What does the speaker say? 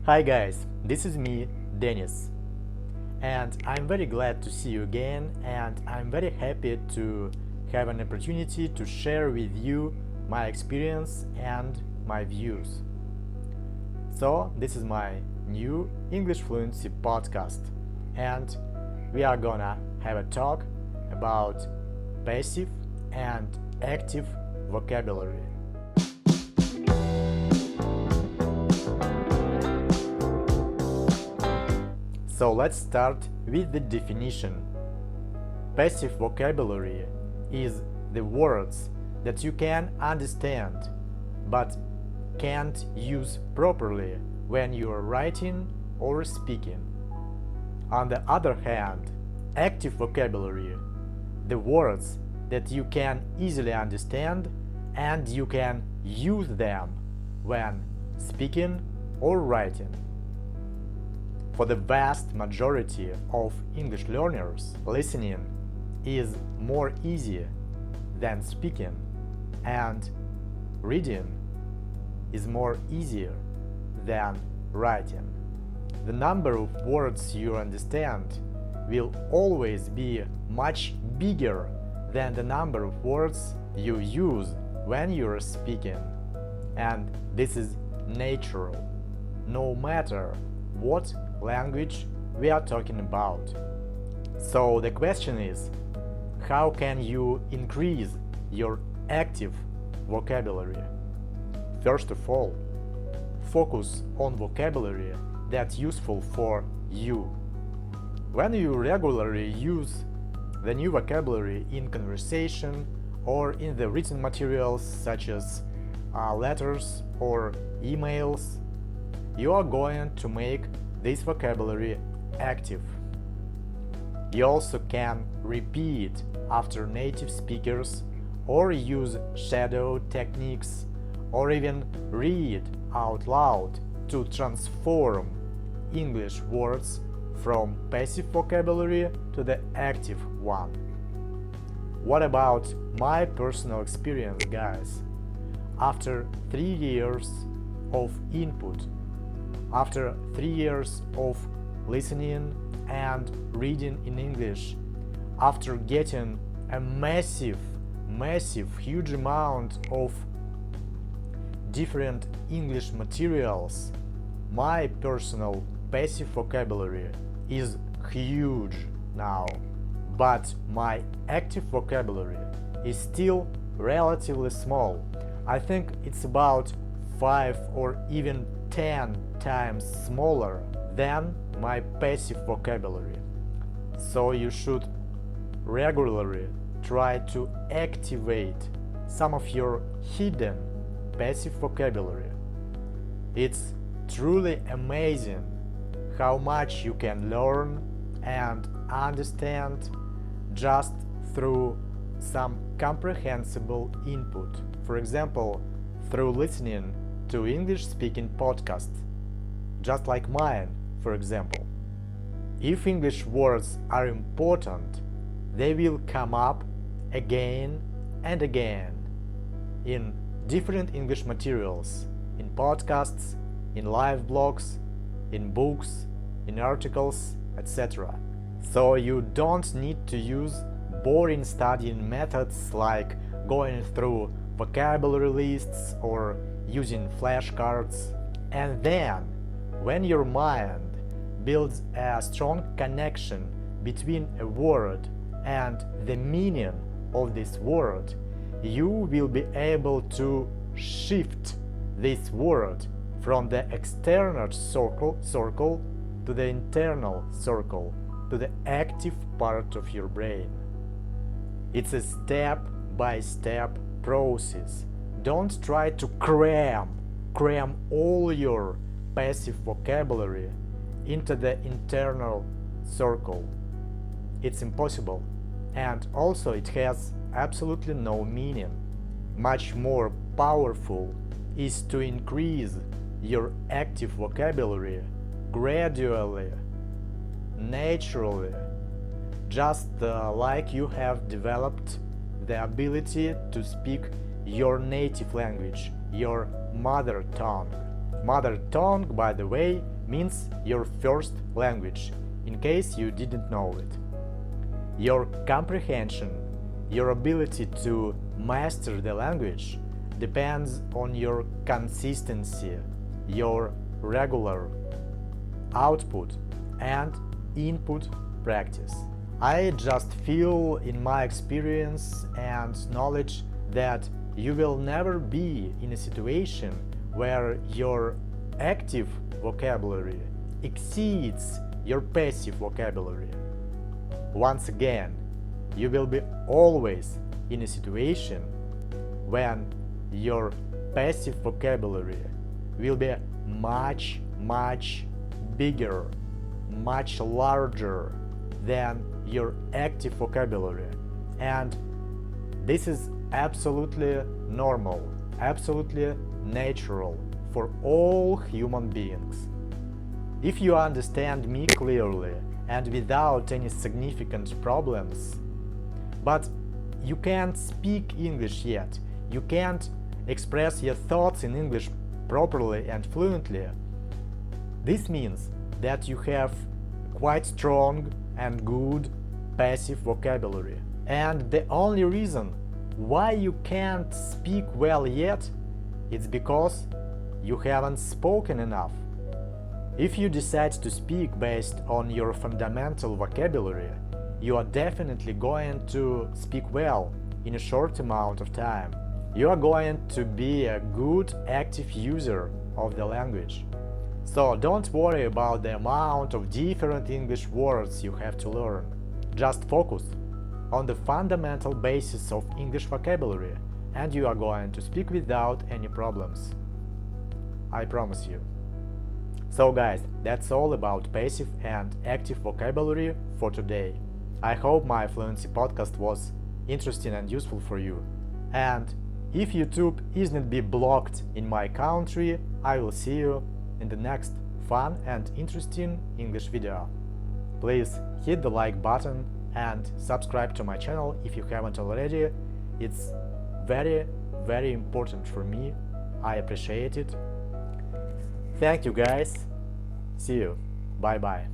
Hi guys, this is me, Dennis, and I'm very glad to see you again, and I'm very happy to have an opportunity to share with you my experience and my views. So, this is my new English Fluency podcast, and we are gonna have a talk about passive and active vocabulary. So let's start with the definition. Passive vocabulary is the words that you can understand but can't use properly when you are writing or speaking. On the other hand, active vocabulary, the words that you can easily understand and you can use them when speaking or writing. For the vast majority of English learners, listening is more easy than speaking, and reading is more easier than writing. The number of words you understand will always be much bigger than the number of words you use when you're speaking, and this is natural, no matter what language we are talking about. So the question is, how can you increase your active vocabulary? First of all, focus on vocabulary that's useful for you. When you regularly use the new vocabulary in conversation or in the written materials such as letters or emails, you are going to make this vocabulary active. You also can repeat after native speakers or use shadow techniques or even read out loud to transform English words from passive vocabulary to the active one. What about my personal experience, guys? After 3 years of input, after 3 years of listening and reading in English, after getting a massive, huge amount of different English materials, my personal passive vocabulary is huge now, but my active vocabulary is still relatively small. I think it's about 5 or even 10 times smaller than my passive vocabulary. So you should regularly try to activate some of your hidden passive vocabulary. It's truly amazing how much you can learn and understand just through some comprehensible input. For example, through listening to English-speaking podcasts, just like mine, for example. If English words are important, they will come up again and again in different English materials, in podcasts, in live blogs, in books, in articles, etc. So you don't need to use boring studying methods like going through vocabulary lists or using flashcards. And then, when your mind builds a strong connection between a word and the meaning of this word, you will be able to shift this word from the external circle to the internal circle, to the active part of your brain. It's a step-by-step process. Don't try to cram all your passive vocabulary into the internal circle. It's impossible, and also it has absolutely no meaning. Much more powerful is to increase your active vocabulary gradually, naturally, just like you have developed the ability to speak your native language, your mother tongue. Mother tongue, by the way, means your first language, in case you didn't know it. Your comprehension, your ability to master the language depends on your consistency, your regular output and input practice. I just feel in my experience and knowledge that you will never be in a situation where your active vocabulary exceeds your passive vocabulary. Once again, you will be always in a situation when your passive vocabulary will be much bigger, much larger than your active vocabulary. And this is absolutely normal, absolutely natural for all human beings. If you understand me clearly and without any significant problems, but you can't speak English yet, you can't express your thoughts in English properly and fluently, this means that you have quite strong and good passive vocabulary. And the only reason why you can't speak well yet is because you haven't spoken enough. If you decide to speak based on your fundamental vocabulary, you are definitely going to speak well in a short amount of time. You are going to be a good active user of the language. So don't worry about the amount of different English words you have to learn. Just focus on the fundamental basis of English vocabulary and you are going to speak without any problems. I promise you. So guys, that's all about passive and active vocabulary for today. I hope my Fluency podcast was interesting and useful for you. And if YouTube isn't be blocked in my country, I will see you in the next fun and interesting English video. Please hit the like button and subscribe to my channel if you haven't already. It's very important for me. I appreciate it. Thank you guys. See you. Bye bye.